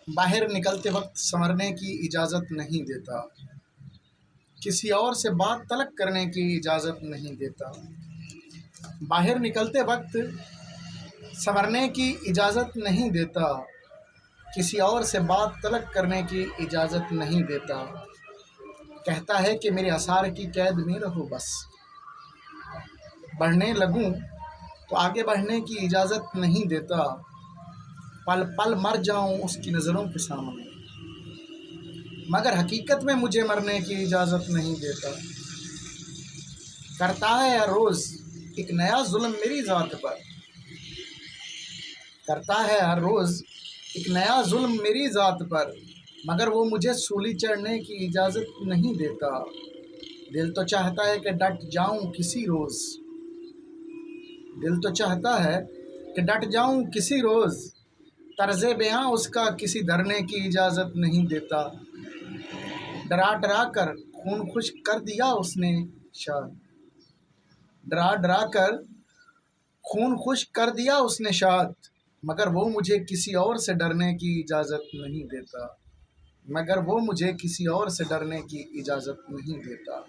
باہر نکلتے وقت سنورنے کی اجازت نہیں دیتا، کسی اور سے بات طلب کرنے کی اجازت نہیں دیتا۔ باہر نکلتے وقت سنورنے کی اجازت نہیں دیتا، کسی اور سے بات طلب کرنے کی اجازت نہیں دیتا۔ کہتا ہے کہ میرے آثار کی قید میں رہو بس، بڑھنے لگوں تو آگے بڑھنے کی اجازت نہیں دیتا، پل پل مر جاؤں اس کی نظروں کے سامنے، مگر حقیقت میں مجھے مرنے کی اجازت نہیں دیتا۔ کرتا ہے ہر روز ایک نیا ظلم میری ذات پر، کرتا ہے ہر روز ایک نیا ظلم میری ذات پر، مگر وہ مجھے سولی چڑھنے کی اجازت نہیں دیتا۔ دل تو چاہتا ہے کہ ڈٹ جاؤں کسی روز، دل تو چاہتا ہے کہ ڈٹ جاؤں کسی روز، طرز بیاں اس کا کسی دھرنے کی اجازت نہیں دیتا۔ ڈرا ڈرا کر خون خشک کر دیا اس نے شاد، ڈرا ڈرا کر خون خشک کر دیا اس نے شاد، مگر وہ مجھے کسی اور سے ڈرنے کی اجازت نہیں دیتا، مگر وہ مجھے کسی اور سے ڈرنے کی اجازت نہیں دیتا۔